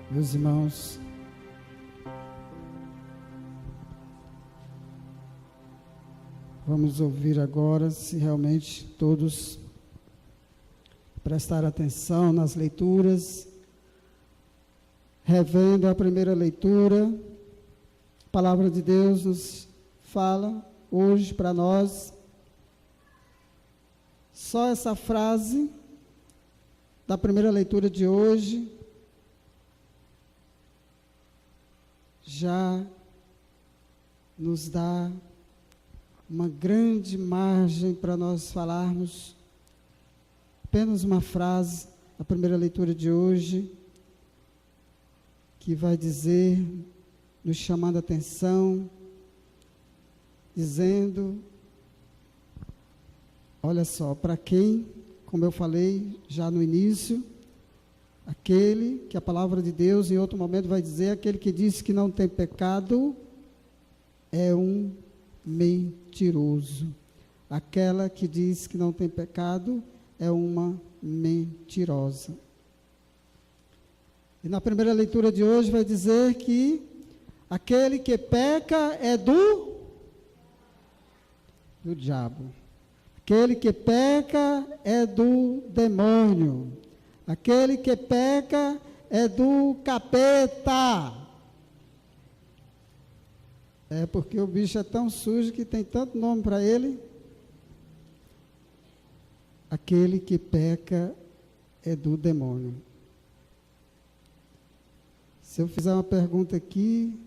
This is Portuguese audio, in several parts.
Meus irmãos, vamos ouvir agora, se realmente todos prestar atenção nas leituras, revendo a primeira leitura. A palavra de Deus nos fala hoje para nós. Só essa frase da primeira leitura de hoje já nos dá uma grande margem para nós falarmos. Apenas uma frase da primeira leitura de hoje, que vai dizer, nos chamando a atenção, dizendo, olha só, para quem, como eu falei já no início, aquele que a palavra de Deus em outro momento vai dizer, aquele que diz que não tem pecado é um mentiroso. Aquela que diz que não tem pecado é uma mentirosa. E na primeira leitura de hoje vai dizer que aquele que peca é do diabo. Aquele que peca é do demônio. Aquele que peca é do capeta. É porque o bicho é tão sujo que tem tanto nome para ele. Aquele que peca é do demônio. Se eu fizer uma pergunta aqui,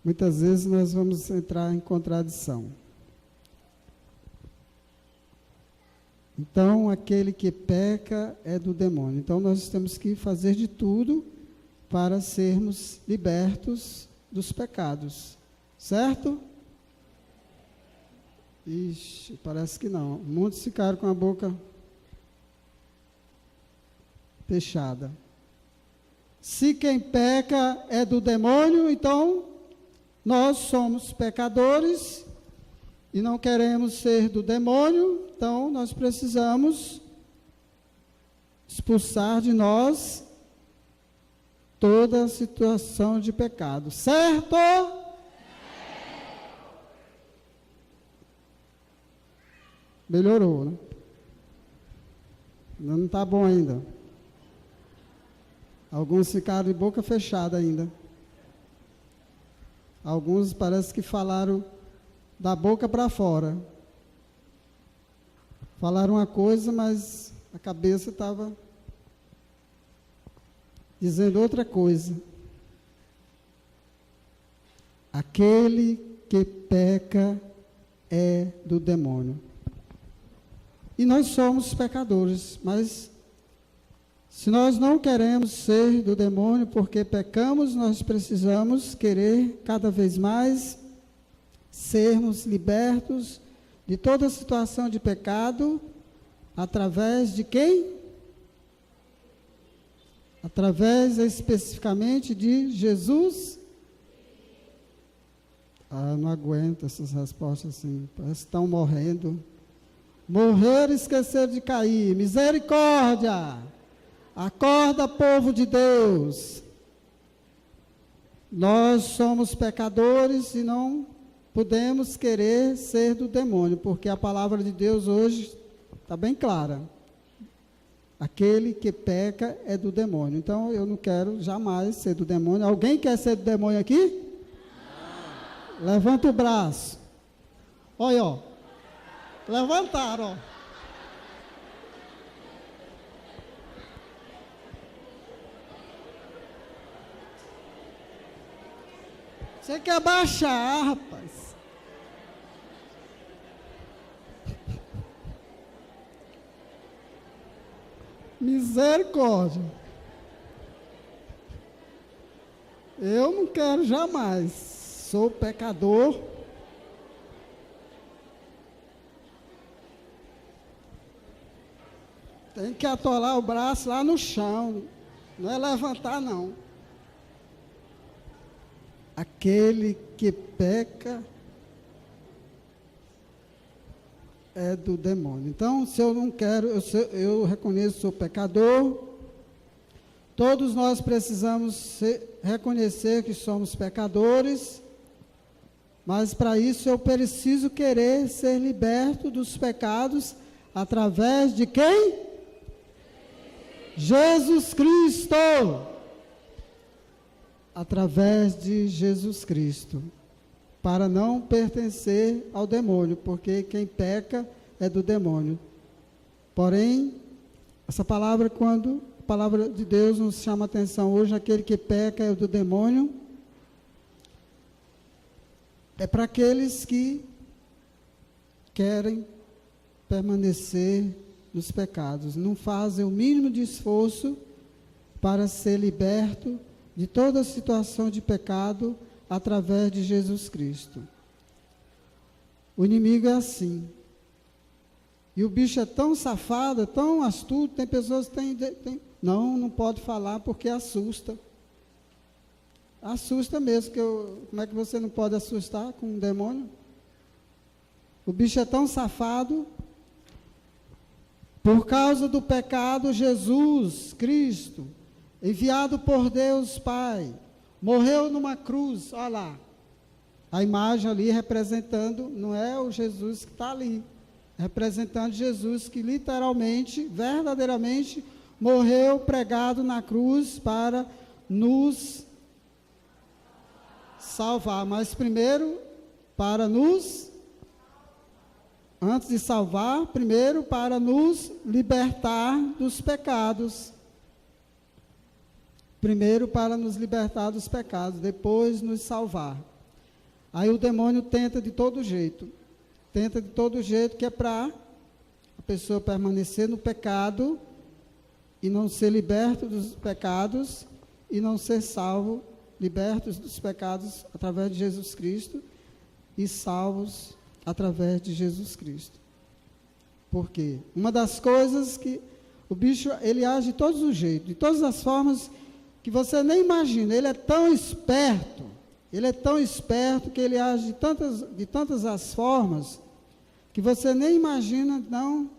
muitas vezes nós vamos entrar em contradição. Então, aquele que peca é do demônio. Então, nós temos que fazer de tudo para sermos libertos dos pecados. Certo? Ixi, parece que não. Muitos ficaram com a boca fechada. Se quem peca é do demônio, então nós somos pecadores e não queremos ser do demônio, então nós precisamos expulsar de nós toda a situação de pecado. Certo? Melhorou, né? Não está bom ainda. Alguns ficaram de boca fechada ainda. Alguns parece que falaram da boca para fora. Falaram uma coisa, mas a cabeça estava dizendo outra coisa. Aquele que peca é do demônio. E nós somos pecadores, mas se nós não queremos ser do demônio porque pecamos, nós precisamos querer cada vez mais sermos libertos de toda situação de pecado, através de quem? Através especificamente de Jesus. Não aguento essas respostas assim, parece que estão morrendo. Morrer e esquecer de cair. Misericórdia! Acorda, povo de Deus. Nós somos pecadores e não podemos querer ser do demônio, porque a palavra de Deus hoje está bem clara. Aquele que peca é do demônio. Então, eu não quero jamais ser do demônio. Alguém quer ser do demônio aqui? Não. Levanta o braço. Olha, ó. Levantaram, ó. Você quer baixar, rapaz? Misericórdia. Eu não quero jamais. Sou pecador. Tem que atolar o braço lá no chão. Não é levantar, não. Aquele que peca é do demônio. Então, se eu não quero, eu reconheço que sou pecador, Todos nós precisamos reconhecer que somos pecadores, mas para isso eu preciso querer ser liberto dos pecados através de quem? Jesus Cristo. Através de Jesus Cristo. Para não pertencer ao demônio, porque quem peca é do demônio. Porém, essa palavra, quando a palavra de Deus nos chama a atenção hoje, aquele que peca é do demônio, é para aqueles que querem permanecer nos pecados, não fazem o mínimo de esforço para ser liberto de toda situação de pecado através de Jesus Cristo. O inimigo é assim. E o bicho é tão safado, é tão astuto, tem pessoas que não pode falar porque assusta. Assusta mesmo, como é que você não pode assustar com um demônio? O bicho é tão safado. Por causa do pecado, Jesus Cristo, enviado por Deus Pai, morreu numa cruz. Olha lá, a imagem ali representando, não é o Jesus que está ali, representando Jesus que literalmente, verdadeiramente, morreu pregado na cruz para nos salvar. Mas primeiro, antes de salvar, primeiro para nos libertar dos pecados. Primeiro para nos libertar dos pecados, depois nos salvar. Aí o demônio tenta de todo jeito. Que é para a pessoa permanecer no pecado e não ser liberto dos pecados e não ser salvo, libertos dos pecados através de Jesus Cristo e salvos através de Jesus Cristo. Por quê? Uma das coisas que o bicho, ele age de todos os jeitos, de todas as formas que você nem imagina. Ele é tão esperto que ele age de tantas as formas que você nem imagina, não.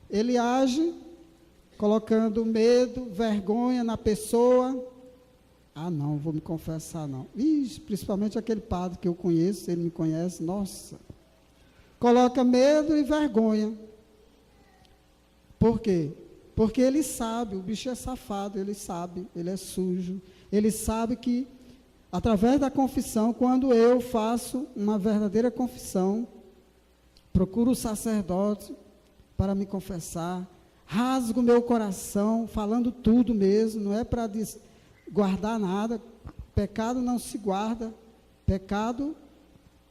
Ele age colocando medo, vergonha na pessoa. Ah, não, vou me confessar, não. Principalmente aquele padre que eu conheço, ele me conhece, nossa. Coloca medo e vergonha. Por quê? Porque ele sabe, o bicho é safado, ele sabe, ele é sujo. Ele sabe que, através da confissão, quando eu faço uma verdadeira confissão, procuro o sacerdote para me confessar, rasgo meu coração, falando tudo mesmo, não é para guardar nada. Pecado não se guarda. Pecado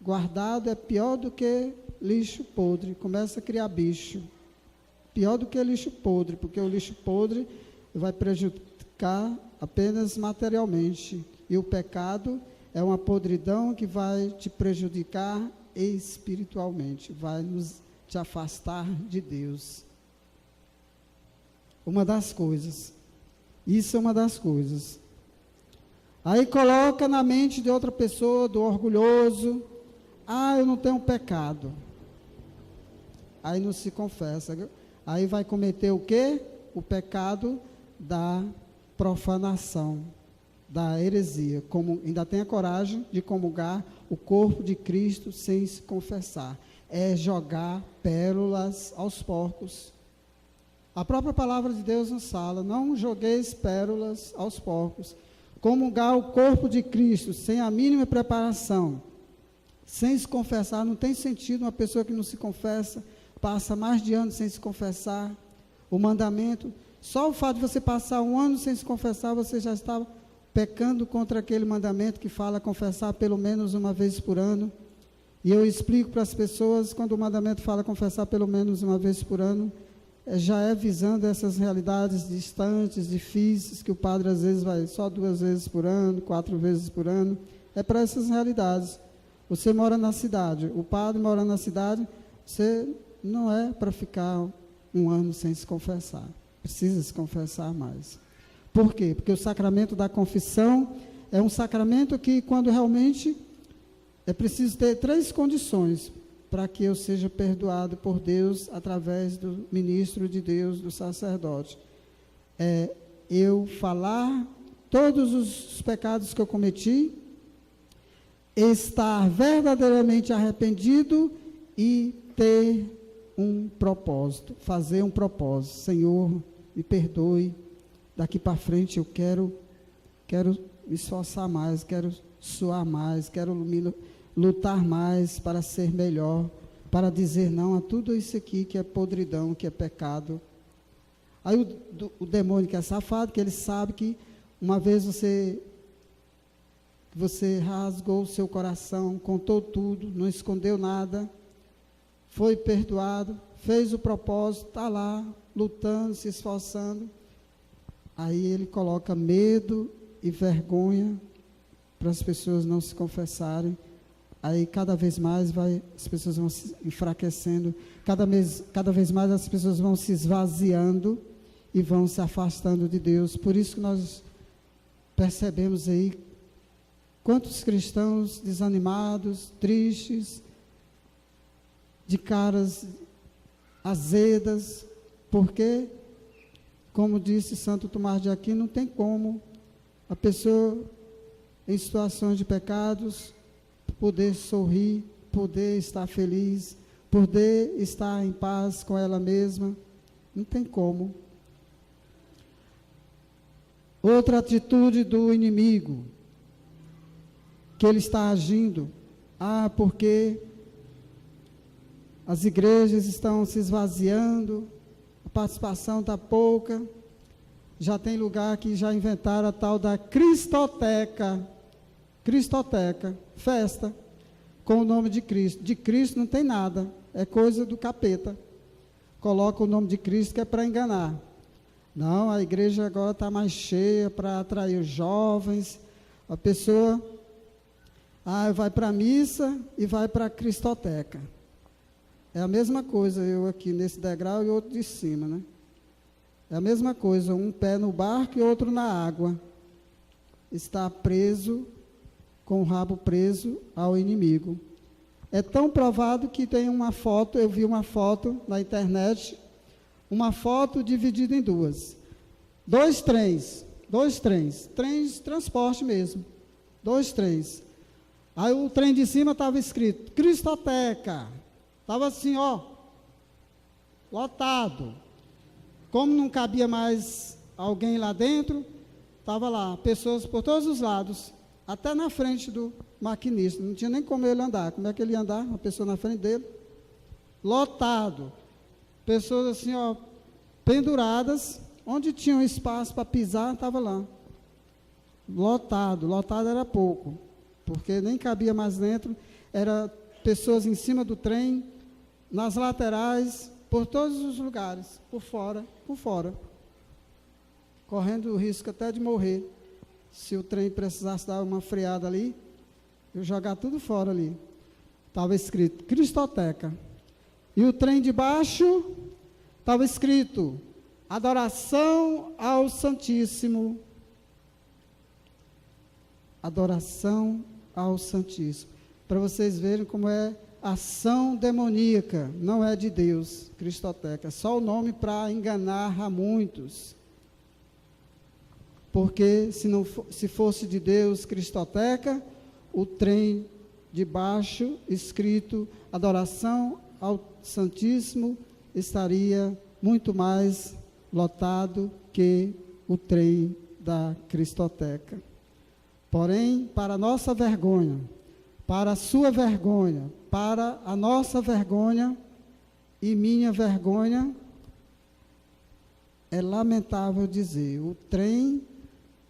guardado é pior do que lixo podre. Começa a criar bicho. Pior do que lixo podre, porque o lixo podre vai prejudicar apenas materialmente. E o pecado é uma podridão que vai te prejudicar espiritualmente, vai te afastar de Deus. Uma das coisas. Isso é uma das coisas. Aí coloca na mente de outra pessoa, do orgulhoso, eu não tenho pecado. Aí não se confessa. Aí vai cometer o quê? O pecado da profanação, da heresia. Ainda tem a coragem de comungar o corpo de Cristo sem se confessar. É jogar pérolas aos porcos. A própria palavra de Deus nos fala: não jogueis pérolas aos porcos. Comungar o corpo de Cristo sem a mínima preparação, sem se confessar, não tem sentido. Uma pessoa que não se confessa, passa mais de anos sem se confessar. O mandamento, só o fato de você passar um ano sem se confessar, você já está pecando contra aquele mandamento que fala confessar pelo menos uma vez por ano. E eu explico para as pessoas, quando o mandamento fala confessar pelo menos uma vez por ano, já é visando essas realidades distantes, difíceis, que o padre às vezes vai só 2 vezes por ano, 4 vezes por ano. É para essas realidades. Você mora na cidade, o padre mora na cidade, você não é para ficar um ano sem se confessar. Precisa se confessar mais. Por quê? Porque o sacramento da confissão é um sacramento que, quando realmente é preciso ter 3 condições para que eu seja perdoado por Deus através do ministro de Deus, do sacerdote. eu falar todos os pecados que eu cometi, estar verdadeiramente arrependido e ter um propósito, fazer um propósito. Senhor, me perdoe, daqui para frente eu quero me esforçar mais, quero suar mais, quero lutar mais para ser melhor, para dizer não a tudo isso aqui que é podridão, que é pecado. Aí o demônio que é safado, que ele sabe que uma vez você rasgou o seu coração, contou tudo, não escondeu nada, foi perdoado, fez o propósito, está lá, lutando, se esforçando. Aí ele coloca medo e vergonha para as pessoas não se confessarem. Aí cada vez mais as pessoas vão se enfraquecendo, cada vez mais as pessoas vão se esvaziando e vão se afastando de Deus. Por isso que nós percebemos aí quantos cristãos desanimados, tristes, de caras azedas, porque, como disse Santo Tomás de Aquino, não tem como a pessoa em situações de pecados poder sorrir, poder estar feliz, poder estar em paz com ela mesma, não tem como. Outra atitude do inimigo, que ele está agindo, porque as igrejas estão se esvaziando, a participação está pouca, já tem lugar que já inventaram a tal da Cristoteca, festa, com o nome de Cristo. De Cristo não tem nada, é coisa do capeta. Coloca o nome de Cristo que é para enganar. Não, a igreja agora está mais cheia para atrair os jovens. A pessoa vai para a missa e vai para a Cristoteca. É a mesma coisa, eu aqui nesse degrau e outro de cima, né? É a mesma coisa, um pé no barco e outro na água. Está preso, com o rabo preso ao inimigo. É tão provado que tem uma foto, eu vi uma foto na internet, uma foto dividida em duas. Dois trens, trens de transporte mesmo, 2 trens. Aí o trem de cima estava escrito, Cristoteca, estava assim, lotado. Como não cabia mais alguém lá dentro, estava lá, pessoas por todos os lados, até na frente do maquinista, não tinha nem como ele andar. Como é que ele ia andar? Uma pessoa na frente dele, lotado, pessoas assim, penduradas, onde tinha espaço para pisar, estava lá, lotado era pouco, porque nem cabia mais dentro, era pessoas em cima do trem, nas laterais, por todos os lugares, por fora, correndo o risco até de morrer. Se o trem precisasse dar uma freada ali, eu jogar tudo fora ali. Estava escrito Cristoteca. E o trem de baixo estava escrito Adoração ao Santíssimo. Adoração ao Santíssimo. Para vocês verem como é ação demoníaca, não é de Deus, Cristoteca. É só o nome para enganar a muitos. Porque se fosse de Deus, Cristoteca, o trem de baixo, escrito Adoração ao Santíssimo, estaria muito mais lotado que o trem da Cristoteca. Porém, para a nossa vergonha, para a sua vergonha, para a nossa vergonha e minha vergonha, é lamentável dizer, o trem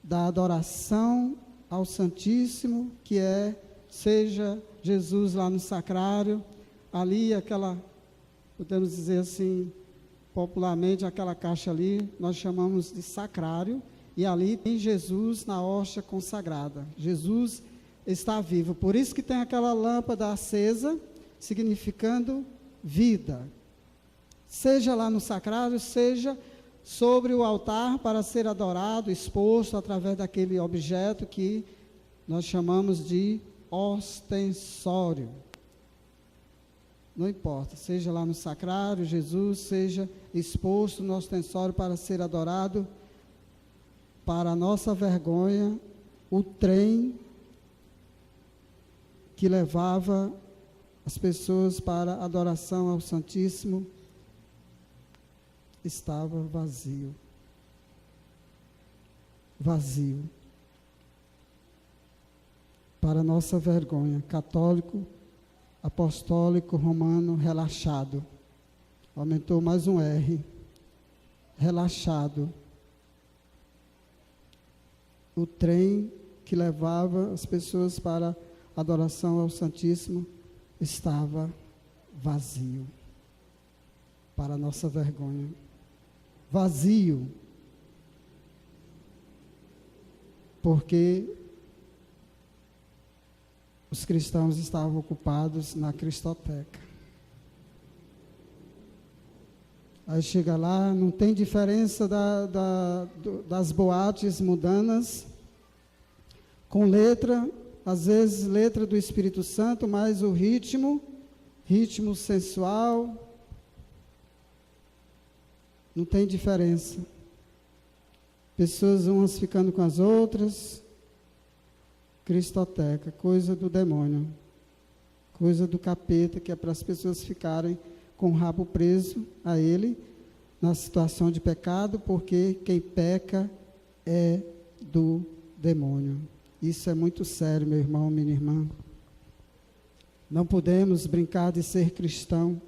da adoração ao Santíssimo, que seja Jesus lá no sacrário, ali podemos dizer assim, popularmente, aquela caixa ali, nós chamamos de sacrário, e ali tem Jesus na hóstia consagrada. Jesus está vivo, por isso que tem aquela lâmpada acesa, significando vida. Seja lá no sacrário, seja sobre o altar para ser adorado, exposto através daquele objeto que nós chamamos de ostensório. Não importa, seja lá no sacrário, Jesus seja exposto no ostensório para ser adorado. para a nossa vergonha, o trem que levava as pessoas para a adoração ao Santíssimo estava vazio. Vazio. Para nossa vergonha, católico, apostólico, romano, relaxado. Aumentou mais um R. Relaxado. O trem que levava as pessoas para a adoração ao Santíssimo estava vazio. Para nossa vergonha. Vazio. Porque os cristãos estavam ocupados na Cristoteca. Aí chega lá, não tem diferença das boates mundanas, com letra, às vezes letra do Espírito Santo, mas o ritmo sensual, não tem diferença. Pessoas umas ficando com as outras. Cristoteca, coisa do demônio, coisa do capeta, que é para as pessoas ficarem com o rabo preso a ele, na situação de pecado, porque quem peca é do demônio. Isso é muito sério, meu irmão, minha irmã. Não podemos brincar de ser cristão.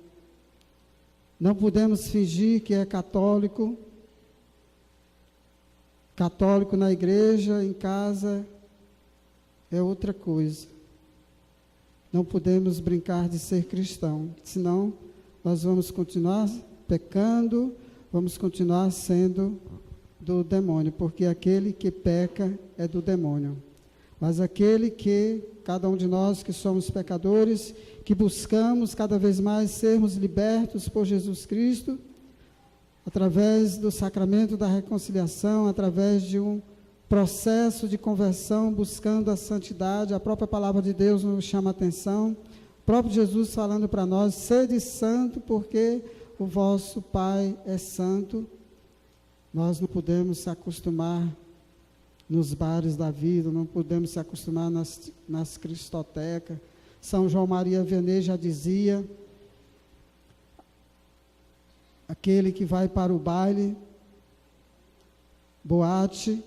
Não podemos fingir que é católico. Católico na igreja, em casa, é outra coisa. Não podemos brincar de ser cristão, senão nós vamos continuar pecando, vamos continuar sendo do demônio, porque aquele que peca é do demônio. Mas aquele que, cada um de nós que somos pecadores, que buscamos cada vez mais sermos libertos por Jesus Cristo, através do sacramento da reconciliação, através de um processo de conversão, buscando a santidade, a própria palavra de Deus nos chama a atenção, o próprio Jesus falando para nós, sede santo, porque o vosso Pai é santo. Nós não podemos se acostumar nos bares da vida, não podemos se acostumar nas cristotecas. São João Maria Vianney já dizia, aquele que vai para o baile, boate,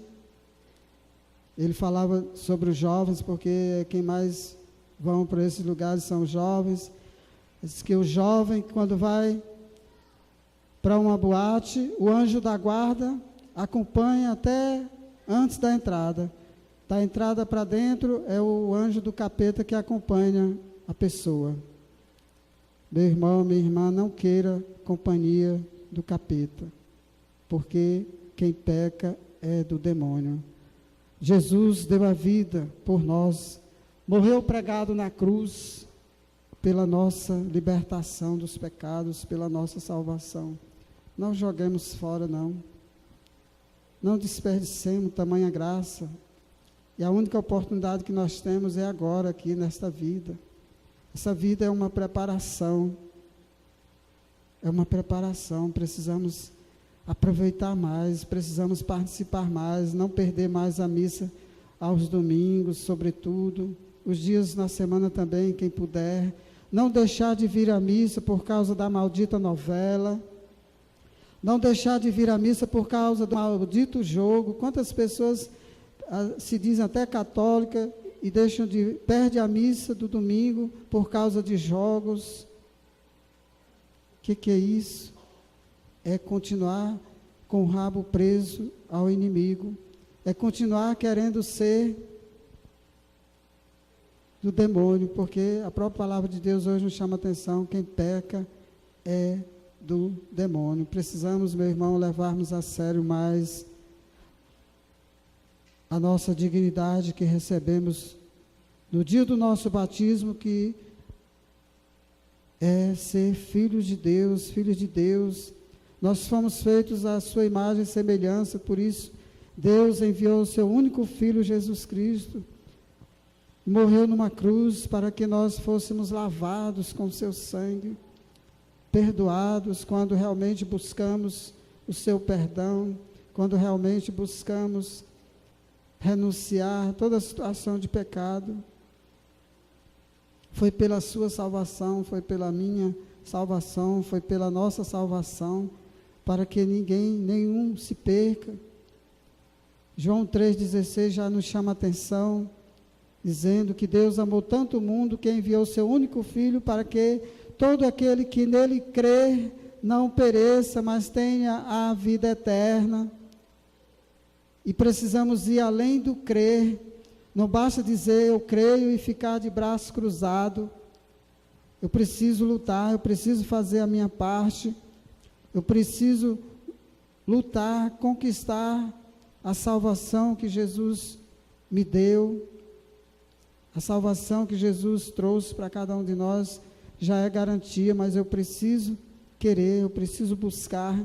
ele falava sobre os jovens, porque quem mais vão para esses lugares são os jovens. Ele diz que o jovem, quando vai para uma boate, o anjo da guarda acompanha até antes da entrada. Da entrada para dentro é o anjo do capeta que acompanha a pessoa. Meu irmão, minha irmã, não queira companhia do capeta, porque quem peca é do demônio. Jesus deu a vida por nós, morreu pregado na cruz, pela nossa libertação dos pecados, pela nossa salvação. Não joguemos fora, não. Não desperdicemos tamanha graça. E a única oportunidade que nós temos é agora, aqui, nesta vida. Essa vida é uma preparação. É uma preparação. Precisamos aproveitar mais, precisamos participar mais, não perder mais a missa aos domingos, sobretudo. Os dias na semana também, quem puder. Não deixar de vir à missa por causa da maldita novela. Não deixar de vir à missa por causa do maldito jogo. Quantas pessoas se dizem até católica e perde a missa do domingo por causa de jogos. O que é isso? É continuar com o rabo preso ao inimigo. É continuar querendo ser do demônio, porque a própria palavra de Deus hoje nos chama a atenção, quem peca é do demônio. Precisamos, meu irmão, levarmos a sério mais a nossa dignidade que recebemos no dia do nosso batismo, que é ser filhos de Deus, filhos de Deus. Nós fomos feitos à sua imagem e semelhança, por isso Deus enviou o seu único Filho, Jesus Cristo, morreu numa cruz para que nós fôssemos lavados com o seu sangue, perdoados quando realmente buscamos o seu perdão, quando realmente buscamos renunciar a toda situação de pecado. Foi pela sua salvação, foi pela minha salvação, foi pela nossa salvação, para que nenhum se perca. João 3,16 já nos chama a atenção, dizendo que Deus amou tanto o mundo que enviou o seu único Filho para que todo aquele que nele crê não pereça, mas tenha a vida eterna. E precisamos ir além do crer. Não basta dizer eu creio e ficar de braço cruzado. Eu preciso lutar, eu preciso fazer a minha parte. Eu preciso lutar, conquistar a salvação que Jesus me deu. A salvação que Jesus trouxe para cada um de nós já é garantia, mas eu preciso querer, eu preciso buscar,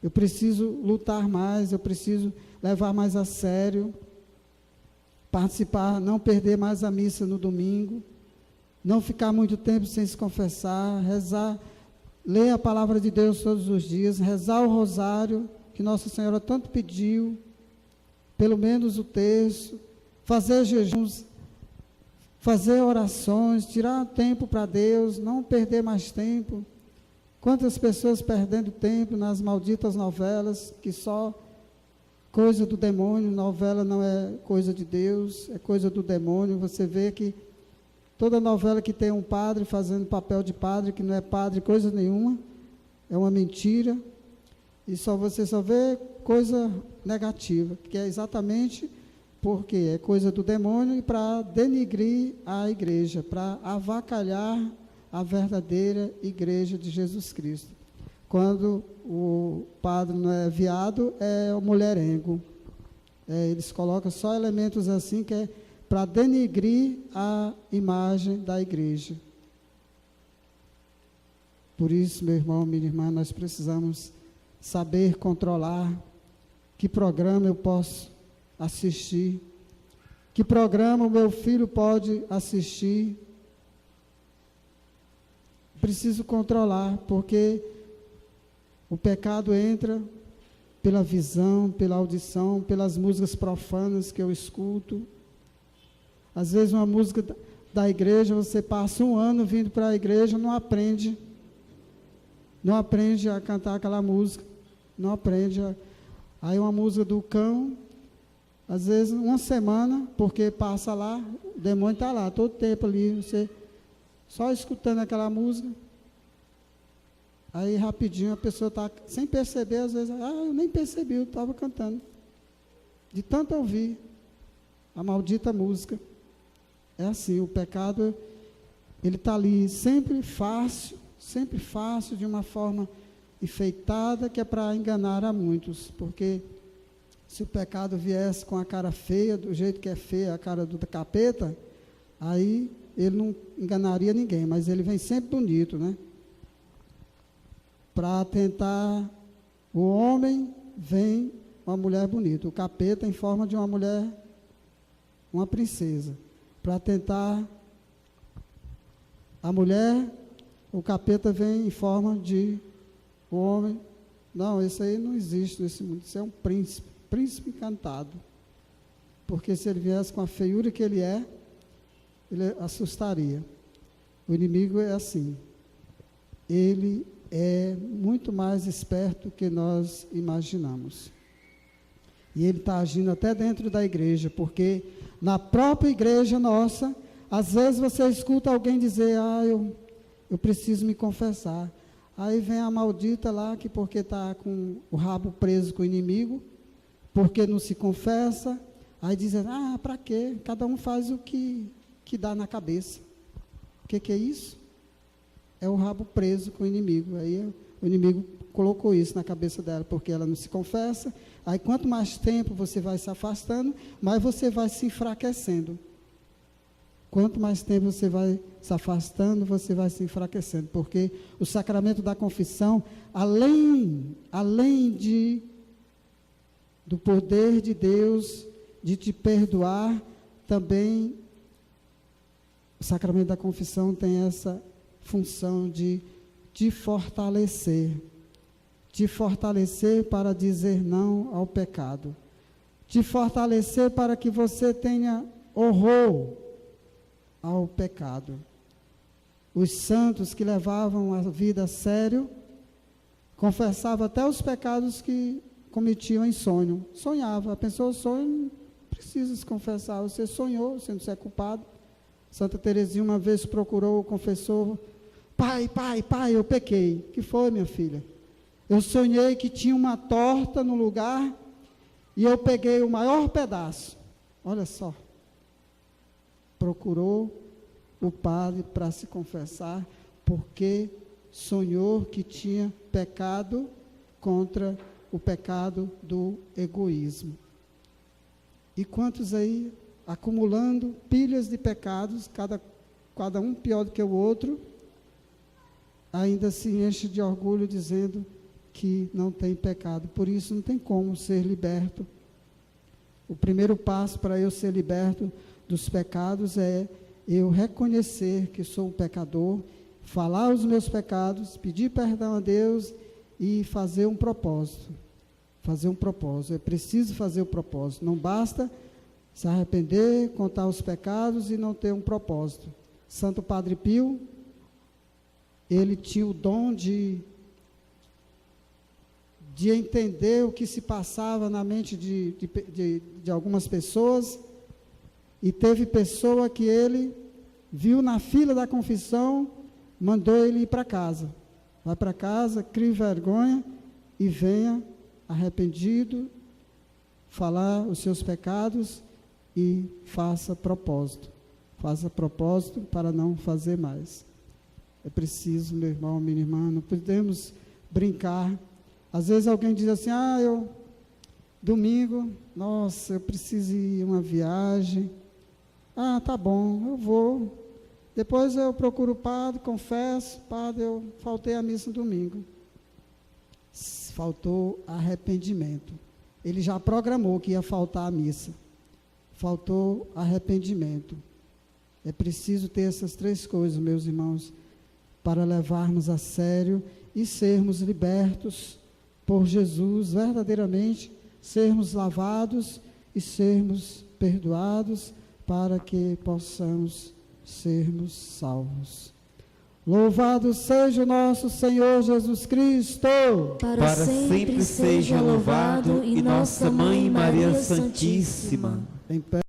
eu preciso lutar mais, eu preciso levar mais a sério, participar, não perder mais a missa no domingo, não ficar muito tempo sem se confessar, rezar, ler a palavra de Deus todos os dias, rezar o rosário, que Nossa Senhora tanto pediu, pelo menos o terço, fazer jejuns, fazer orações, tirar tempo para Deus, não perder mais tempo. Quantas pessoas perdendo tempo nas malditas novelas, que só coisa do demônio, novela não é coisa de Deus, é coisa do demônio. Você vê que toda novela que tem um padre fazendo papel de padre, que não é padre coisa nenhuma, é uma mentira, e você só vê coisa negativa, que é exatamente porque é coisa do demônio e para denigrir a igreja, para avacalhar a verdadeira igreja de Jesus Cristo. Quando o padre não é viado, é o mulherengo. Eles colocam só elementos assim que é para denigrir a imagem da igreja. Por isso, meu irmão, minha irmã, nós precisamos saber controlar que programa eu posso assistir, que programa o meu filho pode assistir. Preciso controlar, porque o pecado entra pela visão, pela audição, pelas músicas profanas que eu escuto. Às vezes uma música da igreja, você passa um ano vindo para a igreja, não aprende a cantar aquela música, não aprende. Aí uma música do cão, às vezes uma semana, porque passa lá, o demônio está lá, todo tempo ali, você só escutando aquela música, aí rapidinho a pessoa está, sem perceber, às vezes, eu nem percebi, eu estava cantando, de tanto ouvir a maldita música. É assim, o pecado, ele está ali, sempre fácil, de uma forma enfeitada, que é para enganar a muitos, porque se o pecado viesse com a cara feia, do jeito que é feia a cara do capeta, aí ele não enganaria ninguém, mas ele vem sempre bonito, né? Para tentar, o homem vem uma mulher bonita, o capeta em forma de uma mulher, uma princesa. Para tentar a mulher, o capeta vem em forma de o homem. Não, isso aí não existe nesse mundo, isso é um príncipe encantado. Porque se ele viesse com a feiura que ele assustaria. O inimigo é assim, ele é muito mais esperto que nós imaginamos. E ele está agindo até dentro da igreja, porque na própria igreja nossa, às vezes você escuta alguém dizer, eu preciso me confessar. Aí vem a maldita lá, que porque está com o rabo preso com o inimigo, porque não se confessa, aí dizem, para quê? Cada um faz o que dá na cabeça. O que é isso? É o rabo preso com o inimigo. Aí o inimigo colocou isso na cabeça dela, porque ela não se confessa. Aí quanto mais tempo você vai se afastando, mais você vai se enfraquecendo. Quanto mais tempo você vai se afastando, você vai se enfraquecendo, porque o sacramento da confissão, além do poder de Deus, de te perdoar, também o sacramento da confissão tem essa função de te fortalecer para dizer não ao pecado, te fortalecer para que você tenha horror ao pecado. Os santos que levavam a vida a sério, confessavam até os pecados que cometiam em sonho. Sonhava, a pessoa sonha, não precisa se confessar, você sonhou, você não é culpado. Santa Teresinha uma vez procurou o confessor: pai, eu pequei. Que foi, minha filha? Eu sonhei que tinha uma torta no lugar e eu peguei o maior pedaço. Olha só. Procurou o padre para se confessar, porque sonhou que tinha pecado contra o pecado do egoísmo. E quantos aí, acumulando pilhas de pecados, cada um pior do que o outro, ainda se enche de orgulho dizendo que não tem pecado. Por isso não tem como ser liberto. O primeiro passo para eu ser liberto dos pecados é eu reconhecer que sou um pecador, falar os meus pecados, pedir perdão a Deus e fazer um propósito. Fazer um propósito. É preciso fazer o propósito. Não basta se arrepender, contar os pecados e não ter um propósito. Santo Padre Pio, ele tinha o dom de entender o que se passava na mente de algumas pessoas, e teve pessoa que ele viu na fila da confissão, mandou ele ir para casa. Vai para casa, crie vergonha e venha arrependido, falar os seus pecados e faça propósito. Faça propósito para não fazer mais. É preciso, meu irmão, minha irmã, não podemos brincar. Às vezes alguém diz assim: domingo, nossa, eu preciso ir uma viagem. Tá bom, eu vou. Depois eu procuro o padre, confesso: padre, eu faltei a missa no domingo. Faltou arrependimento. Ele já programou que ia faltar a missa. Faltou arrependimento. É preciso ter essas três coisas, meus irmãos, para levarmos a sério e sermos libertos por Jesus, verdadeiramente, sermos lavados e sermos perdoados, para que possamos sermos salvos. Louvado seja o nosso Senhor Jesus Cristo. Para sempre seja louvado, e nossa Mãe Maria Santíssima. Em pé.